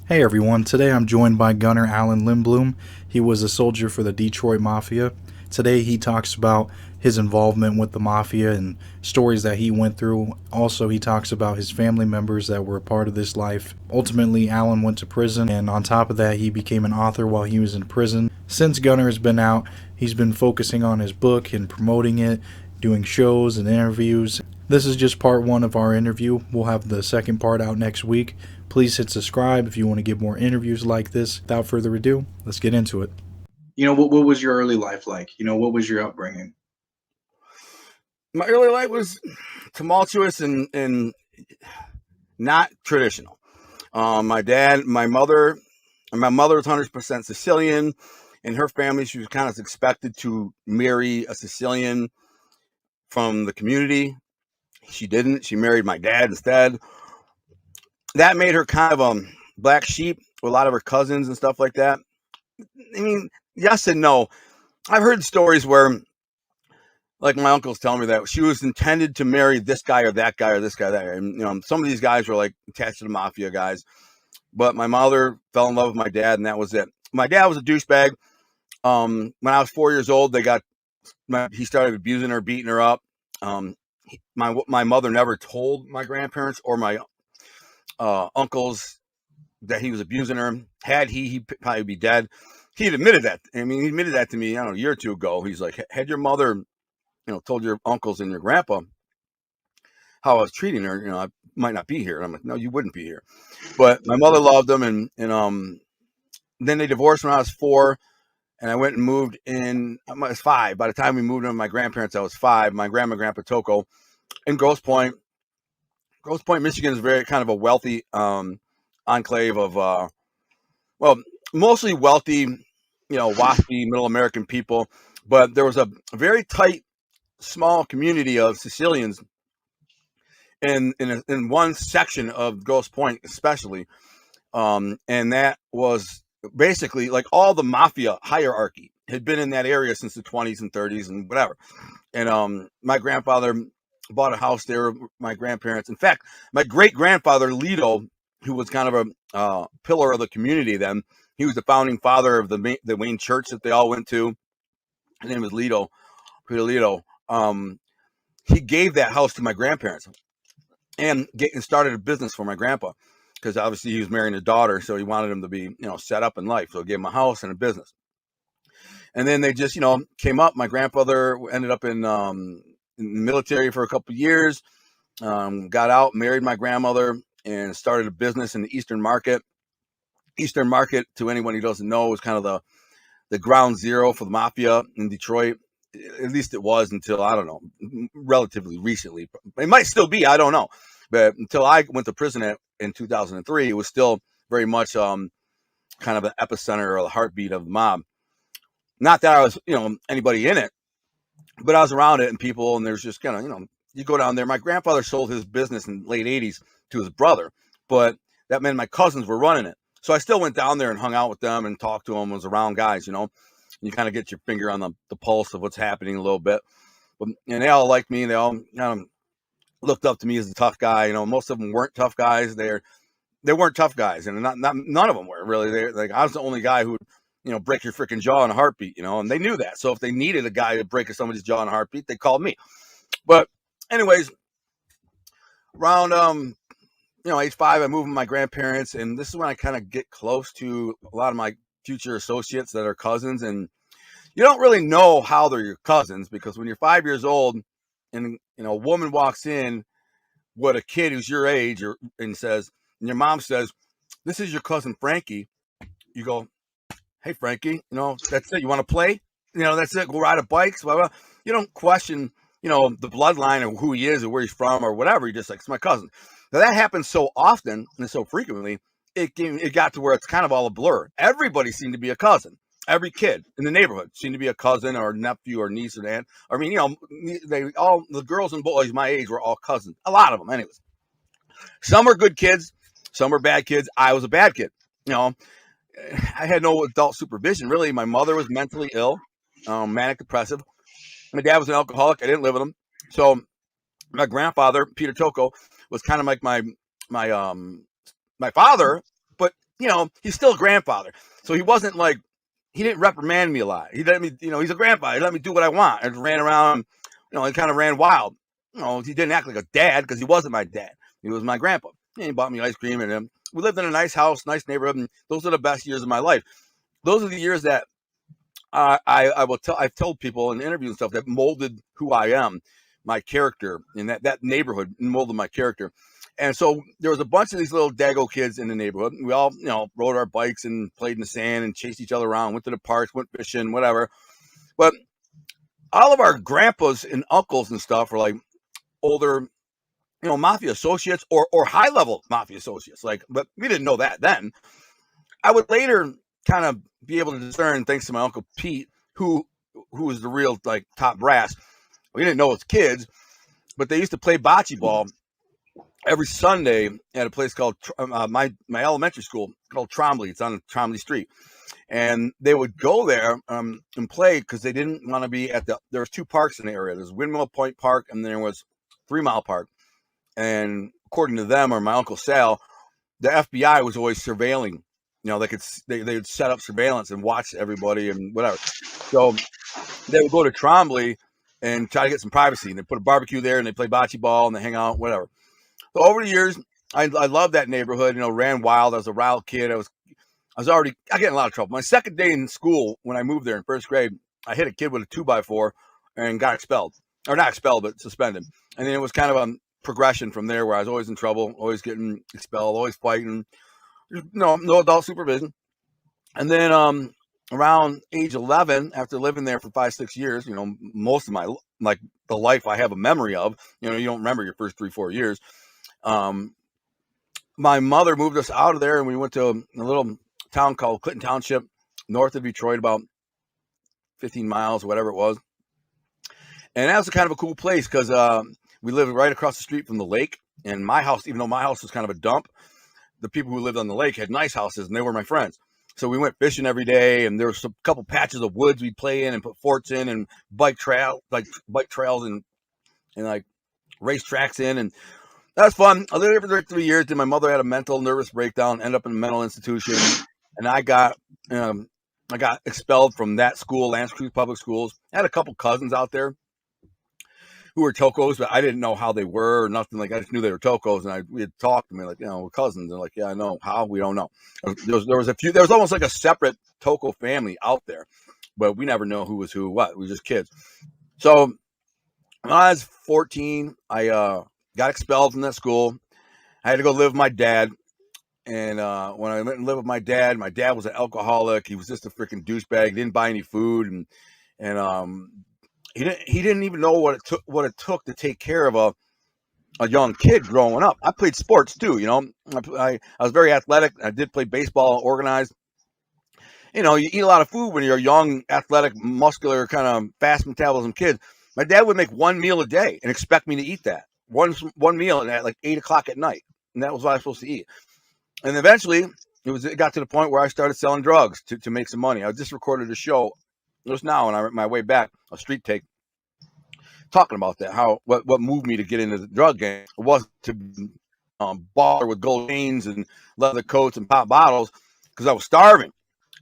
Hey everyone, today I'm joined by Gunner Alan Lindbloom. He was a soldier for the Detroit Mafia. Today he talks about his involvement with the Mafia and stories that he went through. Also, he talks about his family members that were a part of this life. Ultimately, Alan went to prison, and on top of that, he became an author while he was in prison. Since Gunner has been out, he's been focusing on his book and promoting it, doing shows and interviews. This is just part one of our interview. We'll have the second part out next week. Please hit subscribe if you want to get more interviews like this. Without further ado, let's get into it. What was your early life like? What was your upbringing? My early life was tumultuous and not traditional. My mother was 100% Sicilian. In her family, she was kind of expected to marry a Sicilian from the community. She didn't. She married my dad instead. That made her kind of a black sheep with a lot of her cousins and stuff like that. I mean, yes and no. I've heard stories where, like, my uncle's telling me that she was intended to marry this guy or that guy or this guy, that guy. And, some of these guys were like attached to the mafia guys. But my mother fell in love with my dad, and that was it. My dad was a douchebag. When I was 4 years old, he started abusing her, beating her up. My mother never told my grandparents or my uncles that he was abusing her. Had he'd probably be dead. He'd admitted that. I mean, he admitted that to me, I don't know, a year or two ago. He's like, had your mother, told your uncles and your grandpa how I was treating her, I might not be here. And I'm like, no, you wouldn't be here. But my mother loved him, and then they divorced when I was 4, and I went and moved in. I was 5. By the time we moved in with my grandparents, I was 5. My grandma and grandpa Tocco in Grosse Pointe. Grosse Pointe, Michigan is very kind of a wealthy enclave of, mostly wealthy, waspy middle American people. But there was a very tight, small community of Sicilians in one section of Grosse Pointe, especially. And that was basically like all the mafia hierarchy had been in that area since the 20s and 30s and whatever. And my grandfather bought a house there. My grandparents, in fact, my great grandfather Lido, who was kind of a pillar of the community then, he was the founding father of the main church that they all went to. His name was Lido, Peter Lido. He gave that house to my grandparents and started a business for my grandpa, because obviously he was marrying his daughter, so he wanted him to be, set up in life. So he gave him a house and a business. And then they just, came up. My grandfather ended up in the military for a couple of years, got out, married my grandmother, and started a business in the Eastern Market. Eastern Market, to anyone who doesn't know, was kind of the ground zero for the mafia in Detroit. At least it was until, I don't know, relatively recently. It might still be, I don't know. But until I went to prison in 2003, it was still very much kind of an epicenter or the heartbeat of the mob. Not that I was, anybody in it, but I was around it and people, and there's just kind of, you go down there. My grandfather sold his business in the late 80s to his brother, but that meant my cousins were running it. So I still went down there and hung out with them and talked to them, was around guys, you kind of get your finger on the pulse of what's happening a little bit. And they all liked me. They all kind of looked up to me as a tough guy. Most of them weren't tough guys. They weren't tough guys, and none of them were really. They like, I was the only guy who would, break your freaking jaw in a heartbeat, and they knew that. So if they needed a guy to break somebody's jaw in a heartbeat, they called me. But anyways, around age 5, I moved with my grandparents, and this is when I kind of get close to a lot of my future associates that are cousins. And you don't really know how they're your cousins, because when you're 5 years old and a woman walks in with a kid who's your age and your mom says, "This is your cousin Frankie," you go, "Hey Frankie, that's it. You want to play? That's it. Go ride a bike." Blah, blah. You don't question, the bloodline or who he is or where he's from or whatever. You're just like, "It's my cousin." Now that happens so often and so frequently, it got to where it's kind of all a blur. Everybody seemed to be a cousin. Every kid in the neighborhood seemed to be a cousin or nephew or niece or aunt. I mean, the girls and boys my age were all cousins. A lot of them, anyways. Some were good kids, some were bad kids. I was a bad kid. I had no adult supervision, really. My mother was mentally ill, manic depressive. My dad was an alcoholic. I didn't live with him. So my grandfather, Peter Tocco, was kind of like my father, but he's still a grandfather. So he wasn't like, he didn't reprimand me a lot. He let me, he's a grandfather. He let me do what I want. I ran around, he kind of ran wild. He didn't act like a dad because he wasn't my dad. He was my grandpa. He bought me ice cream, and we lived in a nice house, nice neighborhood. And those are the best years of my life. Those are the years that I've told people in interviews and stuff that molded who I am, my character, and that neighborhood molded my character. And so there was a bunch of these little Dago kids in the neighborhood. We all, rode our bikes and played in the sand and chased each other around, went to the parks, went fishing, whatever. But all of our grandpas and uncles and stuff were like older, mafia associates or high level mafia associates. But we didn't know that then. I would later kind of be able to discern, thanks to my uncle Pete, who was the real top brass. We didn't know as kids, but they used to play bocce ball every Sunday at a place called my elementary school called Trombley. It's on Trombley Street, and they would go there and play because they didn't want to be there was two parks in the area. There's Windmill Point Park, and there was 3 Mile Park. And according to them, or my Uncle Sal, the FBI was always surveilling. They would set up surveillance and watch everybody and whatever. So they would go to Trombley and try to get some privacy. And they put a barbecue there, and they play bocce ball, and they hang out, whatever. So over the years, I loved that neighborhood. Ran wild. I was a wild kid. I get in a lot of trouble. My second day in school, when I moved there in first grade, I hit a kid with a 2x4 and got expelled, or not expelled, but suspended. And then it was kind of a progression from there, where I was always in trouble, always getting expelled, always fighting. No adult supervision. And then around age 11, after living there for 5-6 years, most of my the life I have a memory of, you don't remember your first 3-4 years. My mother moved us out of there, and we went to a little town called Clinton Township, north of Detroit, about 15 miles, whatever it was. And that was kind of a cool place because we lived right across the street from the lake. And my house, even though my house was kind of a dump, the people who lived on the lake had nice houses, and they were my friends. So we went fishing every day, and there was a couple patches of woods we'd play in and put forts in, and bike trails and race tracks in, and that was fun. I lived there for 3 years. Then my mother had a mental nervous breakdown, ended up in a mental institution, and I got expelled from that school, L'Anse Creuse Public Schools. I had a couple cousins out there who were Toccos, but I didn't know how they were or nothing. I just knew they were Toccos, and we had talked to me we're cousins. They're like, yeah, I know. How? We don't know. There was almost like a separate Tocco family out there, but we never know who was who, what. We were just kids. So when I was 14, I got expelled from that school. I had to go live with my dad. And when I went and lived with my dad was an alcoholic. He was just a freaking douchebag. He didn't buy any food, and he didn't even know what it took to take care of a young kid growing up. I played sports too, I was very athletic. I did play baseball, organized. You eat a lot of food when you're a young, athletic, muscular, kind of fast metabolism kid. My dad would make one meal a day and expect me to eat that one meal at 8:00 at night, and that was what I was supposed to eat. And eventually, it got to the point where I started selling drugs to make some money. I just recorded a show just now, and my way back, a street take, talking about that, what moved me to get into the drug game. It wasn't to baller with gold chains and leather coats and pop bottles, because I was starving.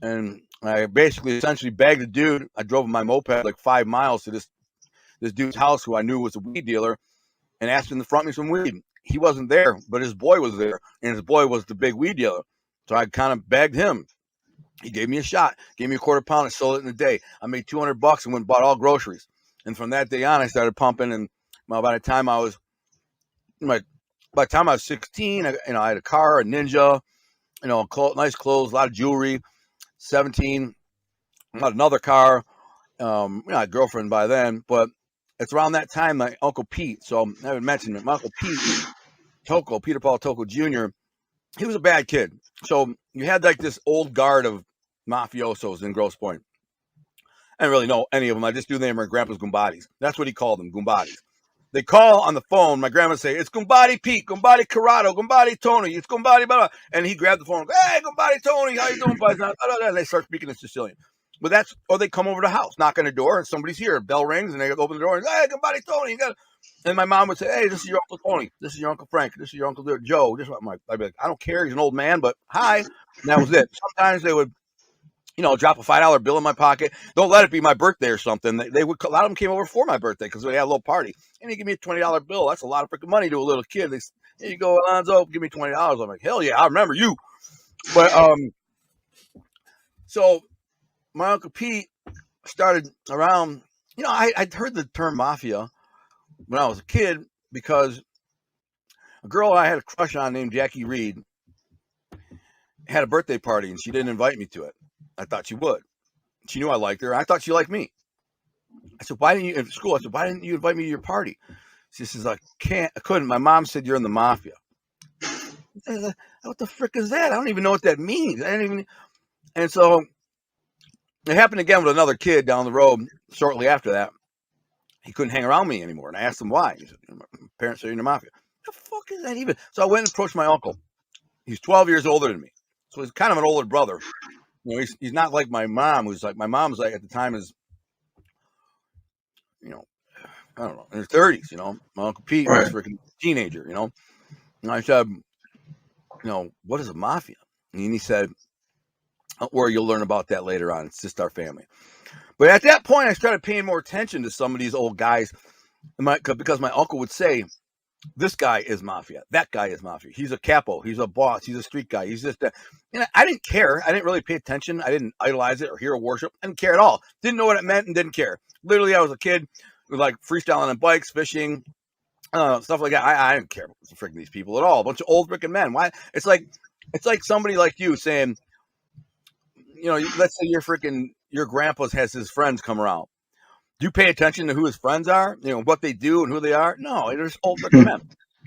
And I essentially begged the dude. I drove my moped 5 miles to this dude's house who I knew was a weed dealer, and asked him to front me some weed. He wasn't there, but his boy was there, and his boy was the big weed dealer. So I kind of begged him. He gave me a shot, gave me a quarter pound, and sold it in a day. I made $200 and went and bought all groceries. And from that day on, I started pumping. And by the time I was 16, I had a car, a Ninja, nice clothes, a lot of jewelry. 17, I had another car. I had a girlfriend by then, but it's around that time my Uncle Pete. So I haven't mentioned it. My Uncle Pete Tocco, Peter Paul Tocco J, he was a bad kid. So you had this old guard of mafiosos in Grosse Pointe. I didn't really know any of them. I just knew they were my grandpa's Gumbatis. That's what he called them, Gumbatis. They call on the phone. My grandma would say, "It's Gumbati Pete, Gumbati Corrado, Gumbati Tony, it's Gumbati blah, blah." And he grabbed the phone and go, "Hey, Gumbati Tony, how you doing, boys?" And they start speaking in Sicilian. But or they come over to the house, knock on the door, and somebody's here. Bell rings, and they open the door, and, "Hey, Gumbati Tony, you got." And my mom would say, "Hey, this is your Uncle Tony. This is your Uncle Frank. This is your Uncle Joe." I'd be like, "I don't care. He's an old man, but hi." And that was it. Sometimes they would, drop a $5 bill in my pocket. Don't let it be my birthday or something. They would. A lot of them came over for my birthday because we had a little party. And they give me a $20 bill. That's a lot of freaking money to a little kid. Here you go, Alonzo. Give me $20. I'm like, hell yeah, I remember you. But so my Uncle Pete started around. I'd heard the term mafia when I was a kid because a girl I had a crush on named Jackie Reed had a birthday party and she didn't invite me to it. I thought she would. She knew I liked her. I thought she liked me. I said, why didn't you invite me to your party? She says, I couldn't. My mom said you're in the mafia. What the frick is that? I don't even know what that means. And so it happened again with another kid down the road shortly after that. He couldn't hang around me anymore. And I asked him why. He said, my parents said you're in the mafia. What the fuck is that even? So I went and approached my uncle. He's 12 years older than me. So he's kind of an older brother. He's not like my mom, my mom's like at the time is, I don't know, in her 30s, My Uncle Pete was a freaking teenager, And I said, what is a mafia? And he said, don't worry, you'll learn about that later on. It's just our family. But at that point, I started paying more attention to some of these old guys because my uncle would say, this guy is mafia. That guy is mafia. He's a capo. He's a boss. He's a street guy. He's just I didn't care. I didn't really pay attention. I didn't idolize it or hero worship. I didn't care at all. Didn't know what it meant and didn't care. Literally, I was a kid with like freestyling on bikes, fishing, stuff like that. I didn't care about freaking these people at all. A bunch of old freaking men. Why? It's like somebody like you saying, let's say your grandpa has his friends come around. Do you pay attention to who his friends are? What they do and who they are? No, they're just old freaking men.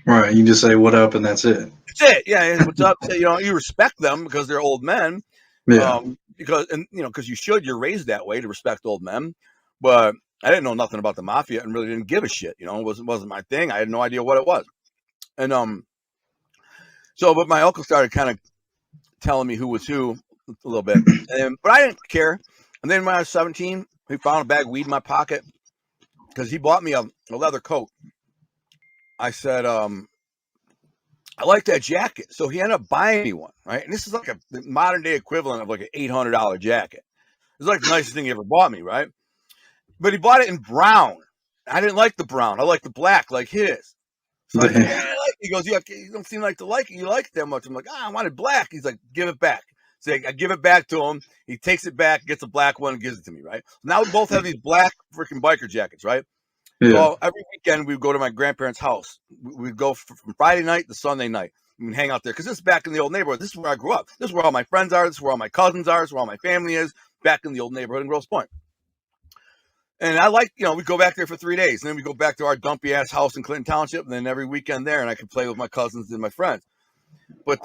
Right. You just say what up and that's it. That's it. Yeah. What's up? You respect them because they're old men. Yeah. Because you're raised that way to respect old men. But I didn't know nothing about the mafia and really didn't give a shit. It wasn't my thing. I had no idea what it was. And but my uncle started kind of telling me who was who a little bit, but I didn't care. And then when I was 17, he found a bag of weed in my pocket because he bought me a leather coat. I said, I like that jacket. So he ended up buying me one, right? And this is like the modern day equivalent of like an $800 jacket. It's like the nicest thing he ever bought me, right? But he bought it in brown. I didn't like the brown. I like the black, like his. So I said, yeah, I like it. He goes, you don't seem like to like it. You like it that much. I'm like, I wanted black. He's like, give it back. So I give it back to him. He takes it back, gets a black one, and gives it to me, right? Now we both have these black freaking biker jackets, right? Yeah. So every weekend we would go to my grandparents' house. We'd go from Friday night to Sunday night. We'd hang out there because this is back in the old neighborhood. This is where I grew up. This is where all my friends are. This is where all my cousins are. This is where all my family is. Back in the old neighborhood in Grosse Pointe. And I like, we go back there for 3 days. And then we go back to our dumpy ass house in Clinton Township. And then every weekend there, and I could play with my cousins and my friends. But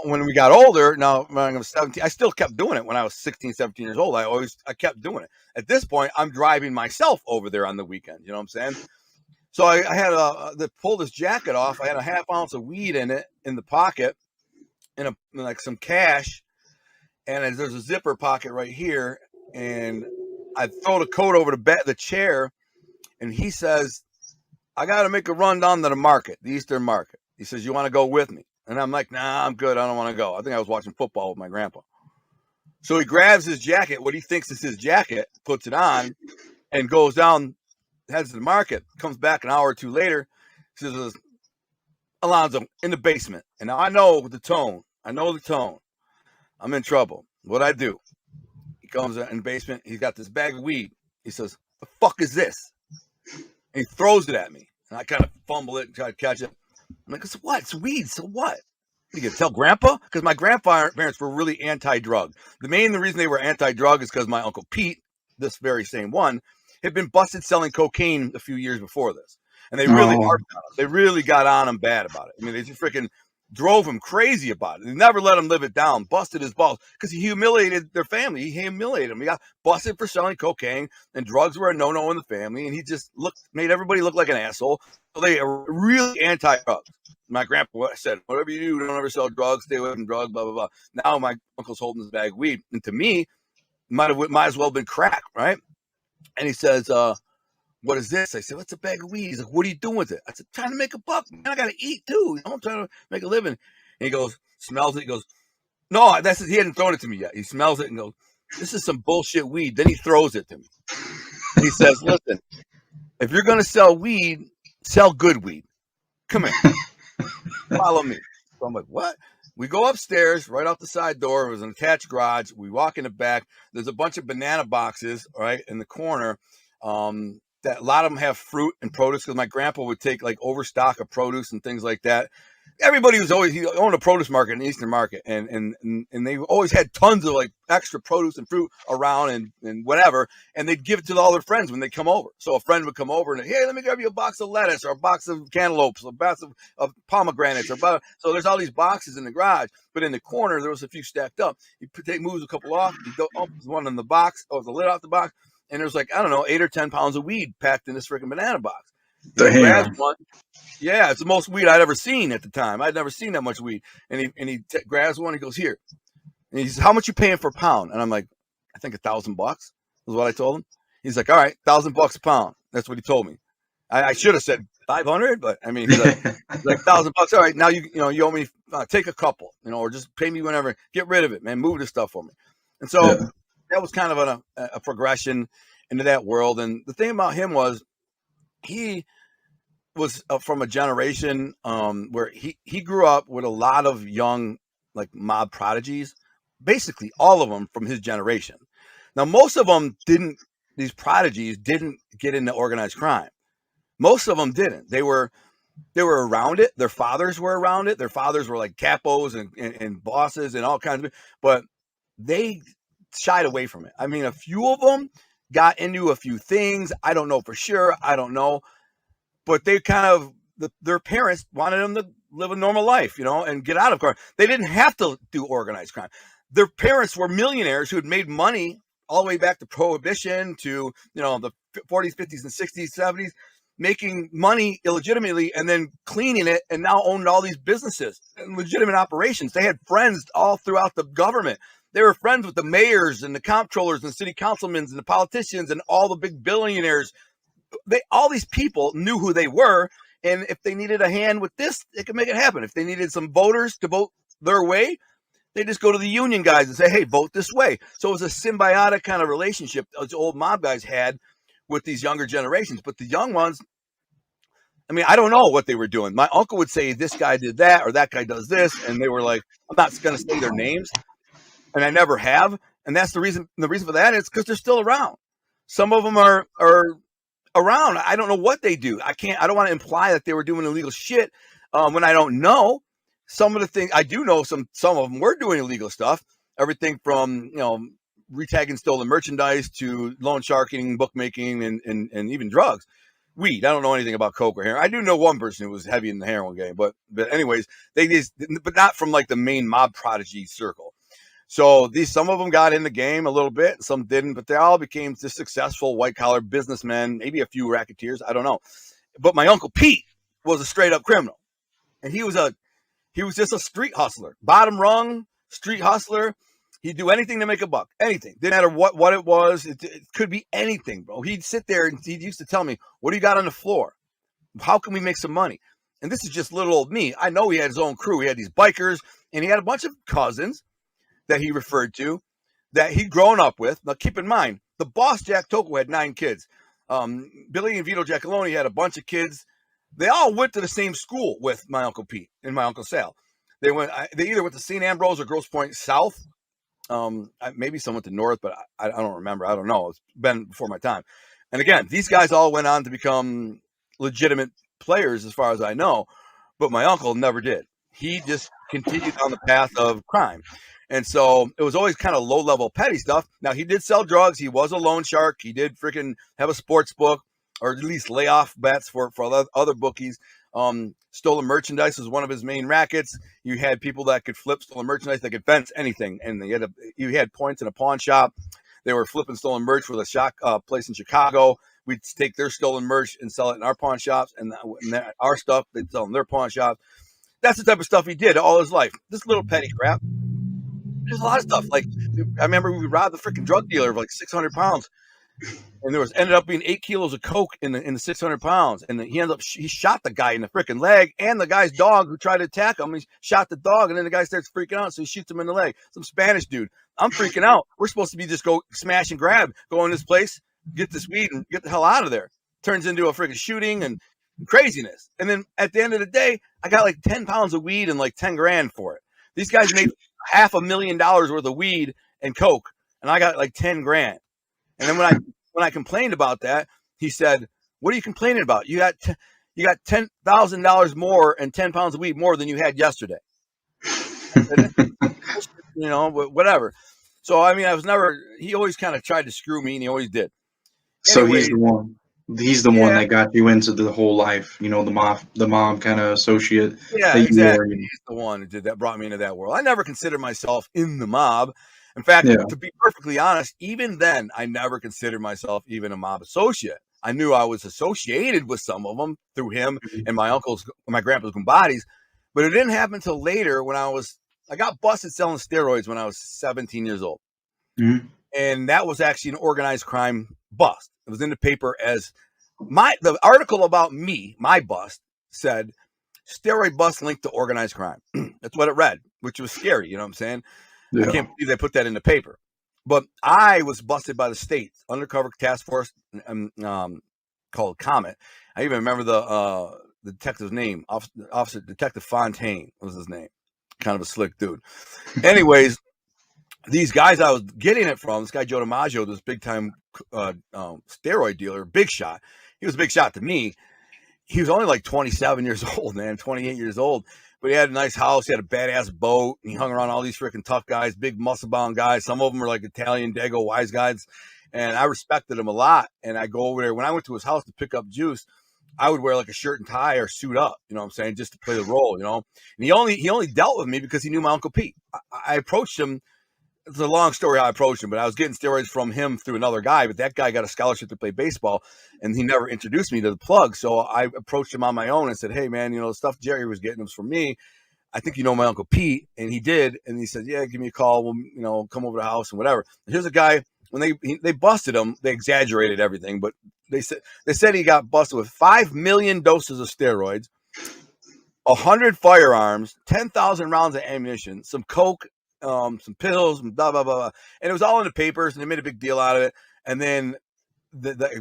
when we got older, now when I was 17, I still kept doing it when I was 16, 17 years old. I kept doing it. At this point, I'm driving myself over there on the weekend. You know what I'm saying? So I had to pull this jacket off. I had a half ounce of weed in it in the pocket and like some cash. And there's a zipper pocket right here. And I throw the coat over the chair. And he says, I got to make a run down to the market, the Eastern Market. He says, you want to go with me? And I'm like, nah, I'm good. I don't want to go. I think I was watching football with my grandpa. So he grabs his jacket, what he thinks is his jacket, puts it on, and goes down, heads to the market, comes back an hour or two later, says, Alonzo, in the basement. And now I know the tone. I'm in trouble. What'd I do? He comes in the basement. He's got this bag of weed. He says, the fuck is this? And he throws it at me. And I kind of fumble it and try to catch it. I'm like, so what? It's weed. So what? You can tell grandpa? Because my grandparents were really anti-drug. The reason they were anti-drug is because my Uncle Pete, this very same one, had been busted selling cocaine a few years before this. And they really harped on him. They really got on him bad about it. I mean, they just freaking drove him crazy about it. They never let him live it down, busted his balls because he humiliated their family. He humiliated them. He got busted for selling cocaine, and drugs were a no-no in the family. And he just made everybody look like an asshole. So they are really anti-drugs. My grandpa said, whatever you do, don't ever sell drugs, stay away from drugs, blah, blah, blah. Now my uncle's holding his bag of weed. And to me, might as well have been crack, right? And he says, what is this? I said, what's a bag of weed? He's like, what are you doing with it? I said, trying to make a buck, man. I got to eat too. I'm trying to make a living. And he goes, smells it. He goes, no, he hadn't thrown it to me yet. He smells it and goes, this is some bullshit weed. Then he throws it to me. And he says, listen, if you're going to sell weed, sell good weed. Come here. Follow me. So I'm like, what? We go upstairs right out the side door. It was an attached garage. We walk in the back. There's a bunch of banana boxes right in the corner. That a lot of them have fruit and produce because my grandpa would take like overstock of produce and things like that. Everybody he owned a produce market, an Eastern market, and they always had tons of like extra produce and fruit around and whatever, and they'd give it to all their friends when they come over. So a friend would come over and, hey, let me grab you a box of lettuce or a box of cantaloupes, or a box of pomegranates, so there's all these boxes in the garage, but in the corner there was a few stacked up. He moves a couple off, he opens one in the box, the lid off the box, and there's like, I don't know, 8 or 10 pounds of weed packed in this freaking banana box. He grabs one. Yeah, it's the most weed I'd ever seen at the time. I'd never seen that much weed. And he grabs one. He goes, here. And he says, how much you paying for a pound? And I'm like, I think $1,000 is what I told him. He's like, all right, $1,000 a pound. That's what he told me. I should have said 500, but I mean, he's like $1,000. All right, now you owe me. Take a couple, or just pay me whenever. Get rid of it, man. Move this stuff for me. And so that was kind of a progression into that world. And the thing about him was he was from a generation where he grew up with a lot of young like mob prodigies, basically all of them from his generation. Now, most of them these prodigies didn't get into organized crime. Most of them didn't. They were around it. Their fathers were around it. Their fathers were like capos and bosses and all kinds of, but they shied away from it. I mean, a few of them got into a few things. I don't know for sure. I don't know. But they kind of, their parents wanted them to live a normal life, and get out of crime. They didn't have to do organized crime. Their parents were millionaires who had made money all the way back to Prohibition to, the 40s, 50s, and 60s, 70s, making money illegitimately and then cleaning it, and now owned all these businesses and legitimate operations. They had friends all throughout the government. They were friends with the mayors and the comptrollers and the city councilmen and the politicians and all the big billionaires. All these people knew who they were, and if they needed a hand with this, they could make it happen. If they needed some voters to vote their way, they just go to the union guys and say, hey, vote this way. So it was a symbiotic kind of relationship those old mob guys had with these younger generations. But the young ones, I mean, I don't know what they were doing. My uncle would say this guy did that or that guy does this, and they were like, I'm not going to say their names, and I never have. And that's the reason. The reason for that is because they're still around. Some of them are around. I don't know what they do. I don't want to imply that they were doing illegal shit when I don't know. Some of the things I do know, some of them were doing illegal stuff. Everything from retagging stolen merchandise to loan sharking, bookmaking, and even drugs. Weed. I don't know anything about coke or heroin. I do know one person who was heavy in the heroin game, but anyways, but not from like the main mob prodigy circle. So some of them got in the game a little bit, some didn't, but they all became just successful white collar businessmen, maybe a few racketeers, I don't know. But my Uncle Pete was a straight up criminal, and he was just a street hustler, bottom rung street hustler. He'd do anything to make a buck, anything. Didn't matter what it was. It could be anything, bro. He'd sit there and he used to tell me, what do you got on the floor? How can we make some money? And this is just little old me. I know he had his own crew. He had these bikers, and he had a bunch of cousins that he referred to that he'd grown up with. Now, keep in mind, the boss, Jack Tocco, had 9 kids. Billy and Vito Giacalone had a bunch of kids. They all went to the same school with my Uncle Pete and my Uncle Sal. They either went to St. Ambrose or Grosse Pointe South. Maybe some went to North, but I don't remember. I don't know. It's been before my time. And again, these guys all went on to become legitimate players as far as I know, but my uncle never did. He just continued on the path of crime. And so it was always kind of low-level petty stuff. Now, he did sell drugs. He was a loan shark. He did freaking have a sports book, or at least lay off bets for other bookies. Stolen merchandise was one of his main rackets. You had people that could flip stolen merchandise, that could fence anything. And you had points in a pawn shop. They were flipping stolen merch with a place in Chicago. We'd take their stolen merch and sell it in our pawn shops, and our stuff, they'd sell in their pawn shops. That's the type of stuff he did all his life. This little petty crap. There's a lot of stuff. Like, I remember we robbed the freaking drug dealer of like 600 pounds. and there ended up being 8 kilos of coke in the 600 pounds. And he shot the guy in the freaking leg, and the guy's dog who tried to attack him. He shot the dog, and then the guy starts freaking out, so he shoots him in the leg. Some Spanish dude. I'm freaking out. We're supposed to be just go smash and grab, go in this place, get this weed, and get the hell out of there. Turns into a freaking shooting and craziness. And then at the end of the day, I got like 10 pounds of weed and like 10 grand for it. These guys made $500,000 worth of weed and coke, and I got like 10 grand. And then when I complained about that, he said, "What are you complaining about? You got $10,000 more and 10 pounds of weed more than you had yesterday." Said, whatever. So I mean, he always kind of tried to screw me, and he always did. So he's the one. He's the one that got you into the whole life, the mob kind of associate. Yeah, exactly. He's the one who did that, brought me into that world. I never considered myself in the mob. In fact, to be perfectly honest, even then, I never considered myself even a mob associate. I knew I was associated with some of them through him and my grandpa's Gumbadis, but it didn't happen until later when I got busted selling steroids when I was 17 years old. Mm-hmm. And that was actually an organized crime bust. It was in the paper as the article about me, my bust, said steroid bust linked to organized crime. That's what it read, which was scary. You know what I'm saying? Yeah. I can't believe they put that in the paper. But I was busted by the state undercover task force called Comet. I even remember the detective's name, Officer Detective Fontaine was his name. Kind of a slick dude. Anyways, these guys I was getting it from, this guy Joe DiMaggio, this big time steroid dealer, big shot. He was a big shot to me. He was only like 27 years old, man, 28 years old. But he had a nice house. He had a badass boat. And he hung around all these freaking tough guys, big muscle-bound guys. Some of them were like Italian Dago wise guys. And I respected him a lot. And I go over there. When I went to his house to pick up juice, I would wear like a shirt and tie or suit up, you know what I'm saying, just to play the role, you know. And he only dealt with me because he knew my Uncle Pete. I approached him. It's a long story how I approached him, but I was getting steroids from him through another guy, but that guy got a scholarship to play baseball, and he never introduced me to the plug. So I approached him on my own and said, "Hey, man, the stuff Jerry was getting was from me. I think you know my Uncle Pete." And he did. And he said, "Yeah, give me a call. We'll, come over to the house and whatever." And here's a guy, when they busted him, they exaggerated everything, but they said he got busted with 5 million doses of steroids, 100 firearms, 10,000 rounds of ammunition, some coke, some pills, blah, blah, blah, blah. And it was all in the papers, and they made a big deal out of it. And then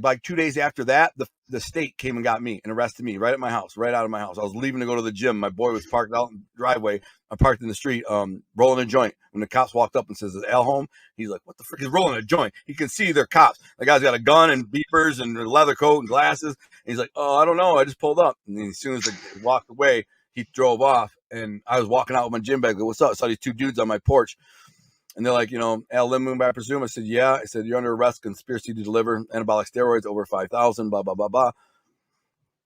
like 2 days after that, the state came and got me and arrested me right at my house, right out of my house. I was leaving to go to the gym. My boy was parked out in the driveway. I parked in the street, rolling a joint. When the cops walked up and says, "Is Al home?" He's like, "What the frick is rolling a joint?" He can see they're cops. The guy's got a gun and beepers and a leather coat and glasses. And he's like, "Oh, I don't know. I just pulled up." And then as soon as they walked away, he drove off. And I was walking out with my gym bag. Like, "What's up?" I saw these two dudes on my porch. And they're like, "Al Lindbloom, I presume?" I said, "Yeah." I said, "You're under arrest, conspiracy to deliver anabolic steroids over 5,000, blah, blah, blah, blah."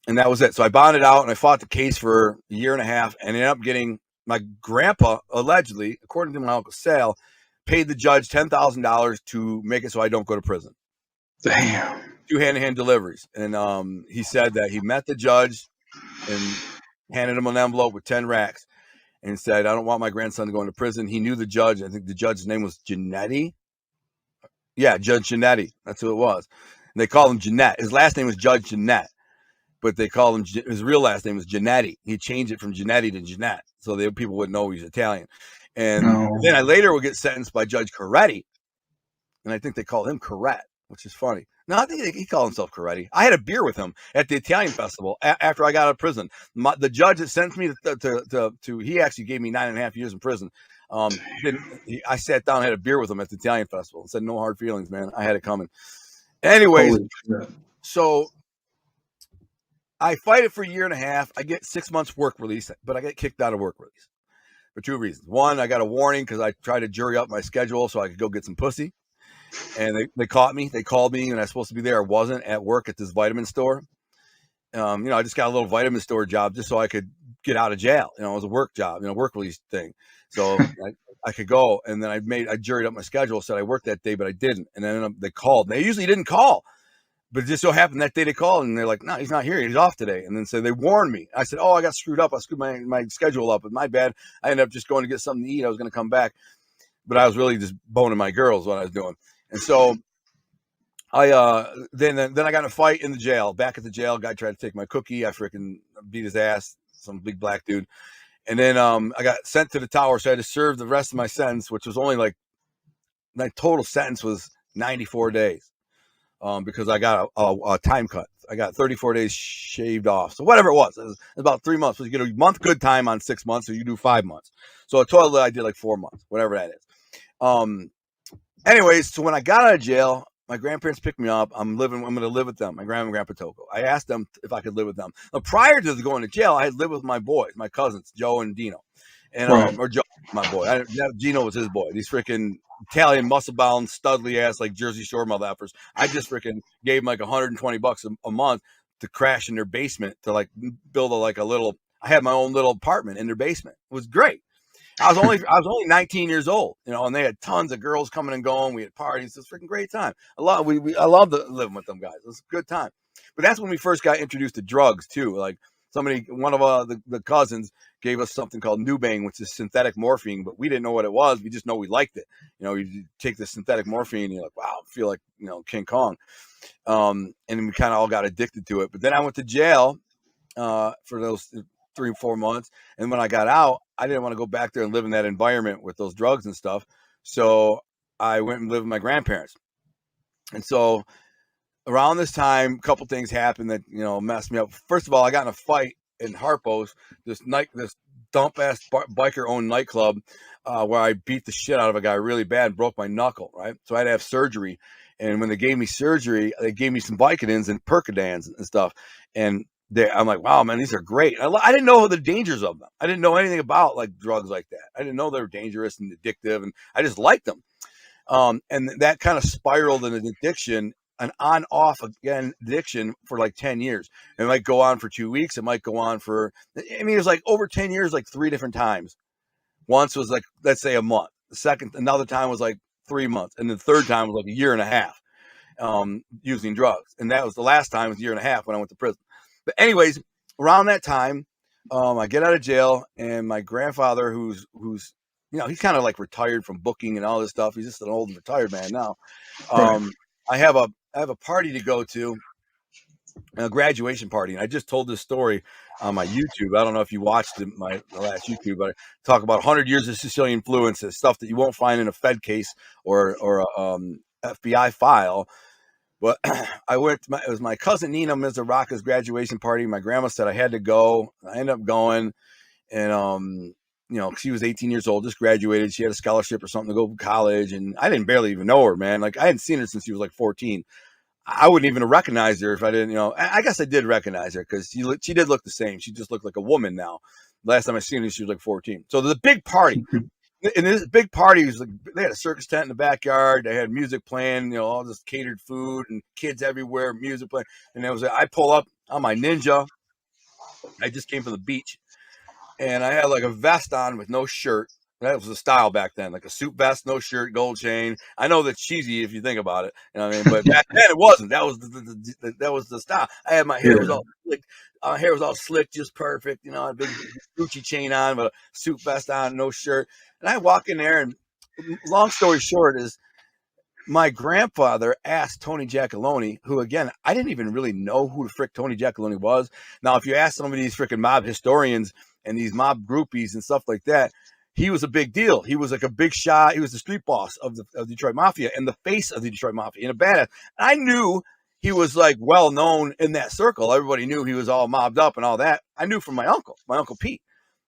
And that was it. So I bonded out, and I fought the case for a year and a half, and ended up getting my grandpa, allegedly, according to my Uncle Sal, paid the judge $10,000 to make it so I don't go to prison. Damn. 2 hand-to-hand deliveries. And he said that he met the judge and handed him an envelope with 10 racks. And said, "I don't want my grandson to go into prison." He knew the judge. I think the judge's name was Giannetti. Yeah, Judge Giannetti. That's who it was. And they called him Jeanette. His last name was Judge Jeanette, but they called him, his real last name was Giannetti. He changed it from Giannetti to Jeanette, so people wouldn't know he's Italian. And then I later would get sentenced by Judge Coretti, and I think they called him Corette, which is funny. No, I think he called himself Coretti. I had a beer with him at the Italian festival after I got out of prison. The judge that sentenced me to he actually gave me 9.5 years in prison. I sat down and had a beer with him at the Italian festival and said, "No hard feelings, man. I had it coming." Anyways, so I fight it for a year and a half. I get 6 months work release, but I get kicked out of work release for 2 reasons. One, I got a warning because I tried to jury up my schedule so I could go get some pussy. And they caught me. They called me, and I was supposed to be there. I wasn't at work at this vitamin store. I just got a little vitamin store job just so I could get out of jail. It was a work job, work release thing. So I could go, and then I juried up my schedule, said I worked that day, but I didn't. And then they called. They usually didn't call, but it just so happened that day they called, and they're like, "No, he's not here. He's off today." And then so they warned me. I said, "Oh, I got screwed up. I screwed my schedule up. But my bad. I ended up just going to get something to eat. I was going to come back, but I was really just boning my girls what I was doing." And so Then I got in a fight in the jail. Back at the jail, guy tried to take my cookie. I freaking beat his ass. Some big black dude. And then I got sent to the tower, so I had to serve the rest of my sentence, which was only like my total sentence was 94 days. Because I got a time cut. I got 34 days shaved off. So whatever it was about 3 months. So you get a month good time on 6 months, so you do 5 months. So a total I did like 4 months, whatever that is. Anyways, so when I got out of jail, my grandparents picked me up. I'm going to live with them, my grandma and grandpa Tocco. I asked them if I could live with them. Now, prior to going to jail, I had lived with my boys, my cousins, Joe and Dino. And or Joe, my boy. Gino was his boy. These freaking Italian muscle-bound, studly ass like Jersey Shore motherfuckers. I just freaking gave them like $120 a month to crash in their basement to like build a little. I had my own little apartment in their basement. It was great. I was only 19 years old, and they had tons of girls coming and going. We had parties. It was a freaking great time. I loved living with them guys. It was a good time. But that's when we first got introduced to drugs too. Like one of the cousins gave us something called Nubane, which is synthetic morphine, but we didn't know what it was. We just know we liked it. You take the synthetic morphine, and you're like, wow, I feel like King Kong. And we kind of all got addicted to it. But then I went to jail for those 3 or 4 months, and when I got out, I didn't want to go back there and live in that environment with those drugs and stuff. So I went and lived with my grandparents. And so around this time, a couple things happened that messed me up. First of all, I got in a fight in Harpo's, this dump ass biker owned nightclub, where I beat the shit out of a guy really bad and broke my knuckle. Right, so I had to have surgery. And when they gave me surgery, they gave me some Vicodins and Percodans and stuff. And I'm like, wow, man, these are great. I didn't know the dangers of them. I didn't know anything about like drugs like that. I didn't know they were dangerous and addictive, and I just liked them. And that kind of spiraled in an addiction, an on-off again addiction for like 10 years. It might go on for 2 weeks. It might go on for, it was like over 10 years, like 3 different times. Once was like, let's say a month. Another time was like 3 months. And the third time was like a year and a half, using drugs. And that was the last time, was a year and a half when I went to prison. But anyways, around that time, I get out of jail, and my grandfather, who's he's kind of like retired from booking and all this stuff. He's just an old and retired man now. I have a party to go to, a graduation party, and I just told this story on my YouTube. I don't know if you watched my last YouTube, but I talk about 100 years of Sicilian influence, stuff that you won't find in a Fed case or a FBI file. But it was my cousin Nina Mizuraka's graduation party. My grandma said I had to go. I ended up going, and she was 18 years old, just graduated. She had a scholarship or something to go to college, and I didn't barely even know her, man. Like, I hadn't seen her since she was like 14. I wouldn't even have recognized her if I didn't, I guess I did recognize her because she did look the same. She just looked like a woman now. Last time I seen her, she was like 14. So there's a big party. And this big party was like, they had a circus tent in the backyard. They had music playing, all this catered food and kids everywhere, music playing. And I pull up on my Ninja. I just came from the beach, and I had like a vest on with no shirt. That was the style back then, like a suit vest, no shirt, gold chain. I know that's cheesy if you think about it, but back then it wasn't. That was that was the style. I had my hair was all slick. Hair was all slick, just perfect. I had a big Gucci chain on, but a suit vest on, no shirt. And I walk in there, and long story short is, my grandfather asked Tony Giacalone, who, again, I didn't even really know who the frick Tony Giacalone was. Now, if you ask some of these frickin' mob historians and these mob groupies and stuff like that, he was a big deal. He was like a big shot. He was the street boss of the Detroit Mafia and the face of the Detroit Mafia, and a badass. I knew he was like well known in that circle. Everybody knew he was all mobbed up and all that. I knew from my uncle Pete.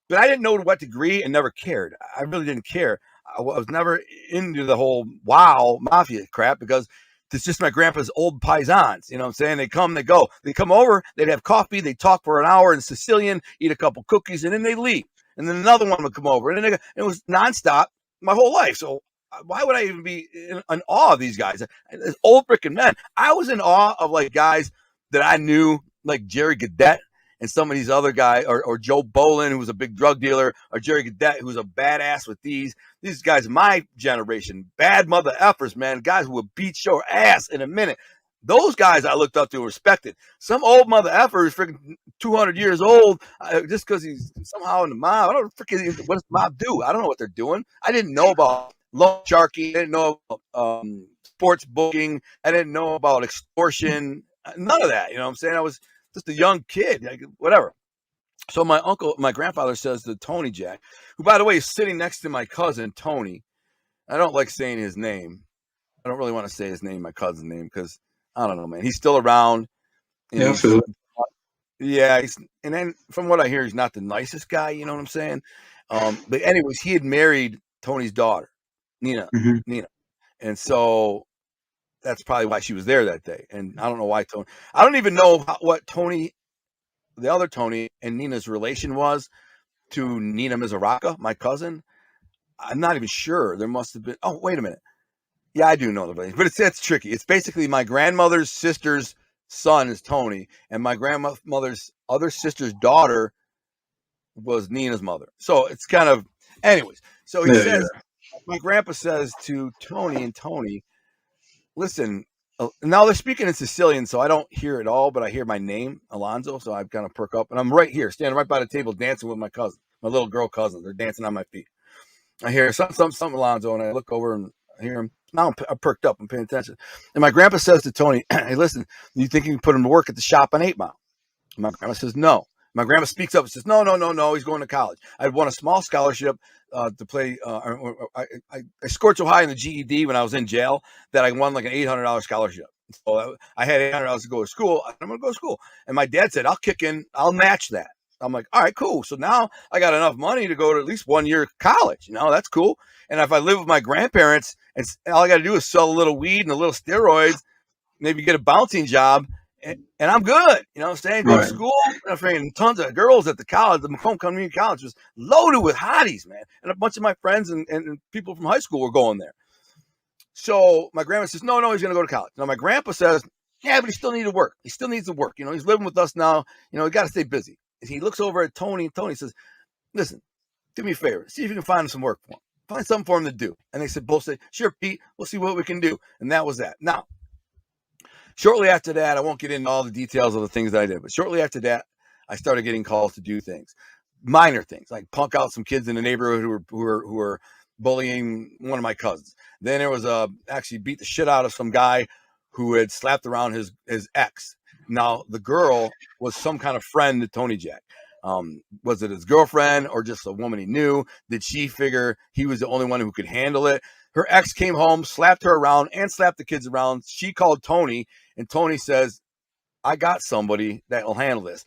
But I didn't know to what degree, and never cared. I really didn't care. I was never into the whole mafia crap, because it's just my grandpa's old paisans. You know what I'm saying? They come, they go. They come over, they'd have coffee, they'd talk for an hour in Sicilian, eat a couple cookies, and then they leave. And then another one would come over. And then it was nonstop my whole life. So why would I even be in awe of these guys? This old freaking men. I was in awe of like guys that I knew, like Jerry Gadet, and some of these other guys, or Joe Bolin, who was a big drug dealer, or Jerry Gadet, who was a badass with these guys, my generation, bad mother effers, man, guys who would beat your ass in a minute. Those guys I looked up to and respected. Some old mother effer is freaking 200 years old, just because he's somehow in the mob. I don't freaking, what does the mob do? I don't know what they're doing. I didn't know about Low Sharky. I didn't know about sports booking. I didn't know about extortion. None of that. You know what I'm saying? I was just a young kid, like, whatever. So my grandfather says to Tony Jack, who, by the way, is sitting next to my cousin, Tony. I don't like saying his name. I don't really want to say his name, my cousin's name, because I don't know, man. He's still around. And Yeah, I feel it. yeah, and then from what I hear, he's not the nicest guy. You know what I'm saying? But anyways, he had married Tony's daughter, Nina. Mm-hmm. Nina. And so that's probably why she was there that day. And I don't know why Tony. I don't even know what Tony, the other Tony, and Nina's relation was to Nina Mizuraka, my cousin. I'm not even sure. There must have been. Oh, wait a minute. Yeah, I do know the relation, but it's tricky. It's basically my grandmother's sister's son is Tony, and my grandmother's other sister's daughter was Nina's mother. So it's kind of, anyways. So he says, my grandpa says to Tony and Tony, listen, now they're speaking in Sicilian, so I don't hear it all, but I hear my name, Alonzo, so I kind of perk up, and I'm right here, standing right by the table, dancing with my cousin, my little girl cousin. They're dancing on my feet. I hear something, Alonzo, and I look over and I hear him. Now I'm perked up. I'm paying attention. And my grandpa says to Tony, hey, listen, you think you can put him to work at the shop on 8 Mile? And my grandma says, no. My grandma speaks up and says, no, he's going to college. I won a small scholarship to play. I scored so high in the GED when I was in jail that I won like an $800 scholarship. So I had $800 to go to school. I'm going to go to school. And my dad said, I'll match that. I'm like, all right, cool. So now I got enough money to go to at least 1 year college. You know, that's cool. And if I live with my grandparents, and all I got to do is sell a little weed and a little steroids, maybe get a bouncing job, and I'm good. You know what I'm saying? Go to school. And tons of girls at the college. The Macomb Community College was loaded with hotties, man. And a bunch of my friends and people from high school were going there. So my grandma says, no, he's going to go to college. Now my grandpa says, yeah, but he still needs to work. He still needs to work. You know, he's living with us now. You know, he got to stay busy. And he looks over at Tony, and Tony says, listen, do me a favor. See if you can find him some work for him. Find something for him to do. And they both said, sure, Pete, we'll see what we can do. And that was that. Now, shortly after that, I won't get into all the details of the things that I did, but shortly after that, I started getting calls to do things, minor things, like punk out some kids in the neighborhood who were bullying one of my cousins. Then there was actually beat the shit out of some guy who had slapped around his ex. Now, the girl was some kind of friend to Tony Jack. Was it his girlfriend or just a woman he knew? Did she figure he was the only one who could handle it? Her ex came home, slapped her around, and slapped the kids around. She called Tony, and Tony says, I got somebody that will handle this.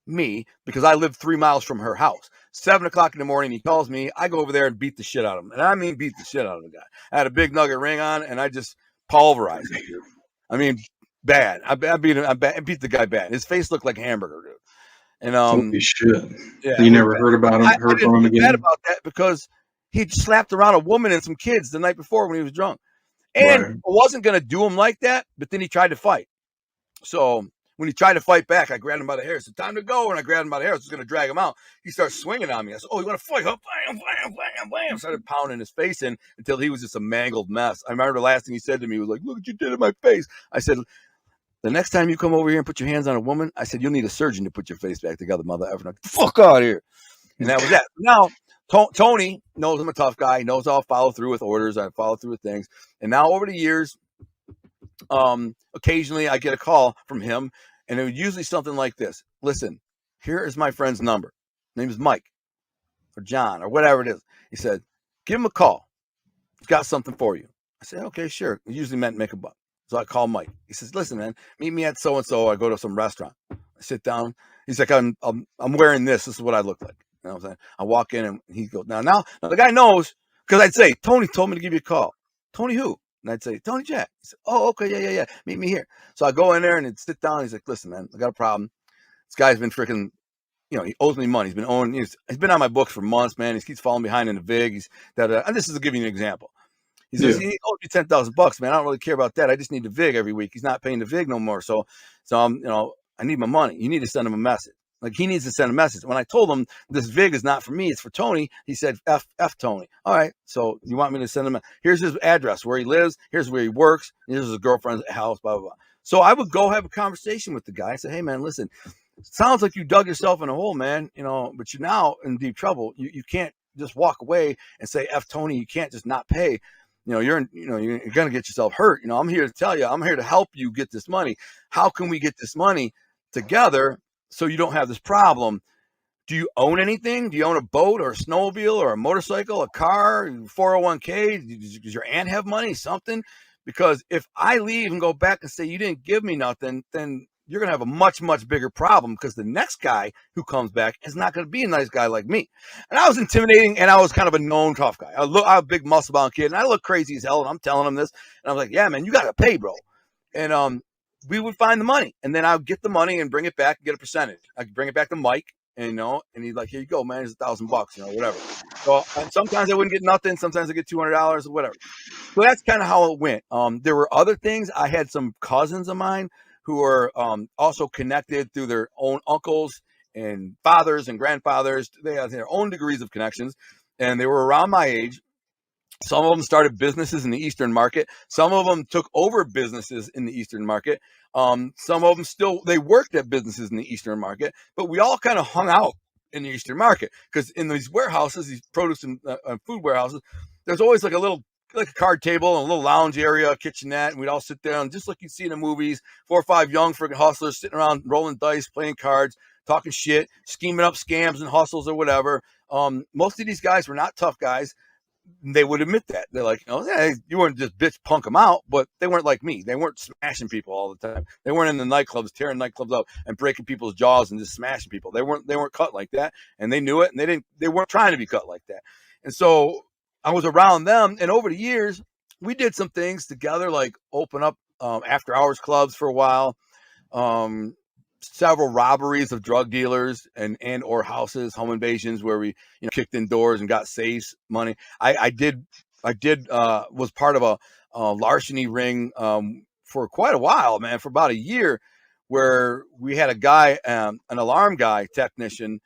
Me, because I live 3 miles from her house. 7 o'clock in the morning, he calls me. I go over there and beat the shit out of him. And I mean beat the shit out of the guy. I had a big nugget ring on, and I just pulverized him. I mean, bad. I beat the guy bad. His face looked like a hamburger, dude. And holy shit. Yeah, you never heard about him? Heard from him again? Bad about that because he slapped around a woman and some kids the night before when he was drunk, and I wasn't gonna do him like that. But then he tried to fight. So when he tried to fight back, I grabbed him by the hair. Said, "Time to go!" And I grabbed him by the hair. I was gonna drag him out. He starts swinging on me. I said, "Oh, you want to fight? Huh? Bam, bam, bam, bam!" Started pounding his face in until he was just a mangled mess. I remember the last thing he said to me was like, "Look what you did in my face." I said, the next time you come over here and put your hands on a woman, I said, you'll need a surgeon to put your face back together, mother effer. Get the fuck out of here. And that was that. Now, Tony knows I'm a tough guy. He knows I'll follow through with orders. I follow through with things. And now over the years, occasionally I get a call from him, and it was usually something like this. Listen, here is my friend's number. His name is Mike or John or whatever it is. He said, give him a call. He's got something for you. I said, okay, sure. It usually meant make a buck. So I call Mike. He says, listen, man, meet me at so-and-so. I go to some restaurant. I sit down. He's like, I'm wearing this. This is what I look like. You know what I'm saying? I walk in and he goes, now the guy knows, because I'd say, Tony told me to give you a call. Tony who? And I'd say, Tony Jack. He said, oh, okay, yeah. Meet me here. So I go in there and he'd sit down. He's like, listen, man, I got a problem. This guy's been freaking, you know, he owes me money. He's been on my books for months, man. He keeps falling behind in the VIG. And this is to give you an example. He says, he owes me $10,000, man. I don't really care about that. I just need the VIG every week. He's not paying the VIG no more. So you know, I need my money. You need to send him a message. Like, he needs to send a message. When I told him this VIG is not for me, it's for Tony, he said, F Tony. All right. So you want me to send him here's his address, where he lives. Here's where he works. Here's his girlfriend's house, blah, blah, blah. So I would go have a conversation with the guy. I said, hey, man, listen, it sounds like you dug yourself in a hole, man, you know, but you're now in deep trouble. You can't just walk away and say, F Tony. You can't just not pay. you're going to get yourself hurt. I'm here to tell you, I'm here to help you get this money. How can we get this money together so you don't have this problem? Do you own anything? Do you own a boat or a snowmobile or a motorcycle, a car, 401k? Does your aunt have money, something? Because if I leave and go back and say you didn't give me nothing, then you're going to have a much, much bigger problem, because the next guy who comes back is not going to be a nice guy like me. And I was intimidating, and I was kind of a known tough guy. I'm a big muscle-bound kid, and I look crazy as hell, and I'm telling him this. And I was like, yeah, man, you got to pay, bro. And we would find the money, and then I would get the money and bring it back and get a percentage. I could bring it back to Mike. And he's like, here you go, man. It's $1,000, whatever. So sometimes I wouldn't get nothing. Sometimes I get $200 or whatever. So that's kind of how it went. There were other things. I had some cousins of mine who were also connected through their own uncles and fathers and grandfathers. They had their own degrees of connections, and they were around my age. Some of them started businesses in the Eastern market. Some of them took over businesses in the Eastern market. Some of them they worked at businesses in the Eastern market, but we all kind of hung out in the Eastern market, because in these warehouses, these produce and food warehouses, there's always like a card table and a little lounge area, a kitchenette, and we'd all sit there, and just like you see in the movies, 4 or 5 young freaking hustlers sitting around rolling dice, playing cards, talking shit, scheming up scams and hustles or whatever. Most of these guys were not tough guys. They would admit that. They're like, yeah, you weren't just bitch punk them out, but they weren't like me. They weren't smashing people all the time. They weren't in the nightclubs, tearing nightclubs up and breaking people's jaws and just smashing people. They weren't cut like that, and they knew it, and they weren't trying to be cut like that. And so I was around them, and over the years, we did some things together, like open up after hours clubs for a while. Several robberies of drug dealers and or houses, home invasions where we kicked in doors and got safes money. I was part of a larceny ring for quite a while, man, for about a year, where we had a guy, an alarm guy technician,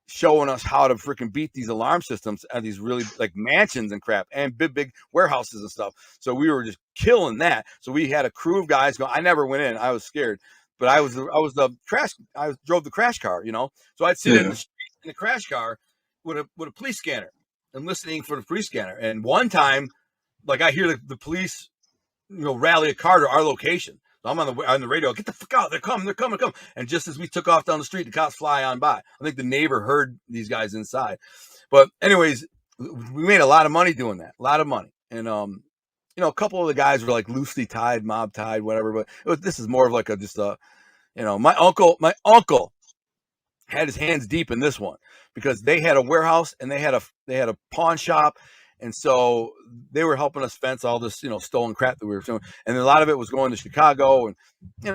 showing us how to freaking beat these alarm systems at these really like mansions and crap and big warehouses and stuff. So we were just killing that. So we had a crew of guys going. I never went in. I was scared. But I drove the crash car, So I'd sit in the crash car with a police scanner and listening for the police scanner. And one time, like, I hear the police, rally a car to our location. So I'm on the radio. Get the fuck out! They're coming! And just as we took off down the street, the cops fly on by. I think the neighbor heard these guys inside. But anyways, we made a lot of money doing that. A lot of money. And a couple of the guys were like loosely tied, mob tied, whatever. But this is more of like my uncle had his hands deep in this one, because they had a warehouse and they had a pawn shop, and so they were helping us fence all this stolen crap that we were doing, and a lot of it was going to Chicago, and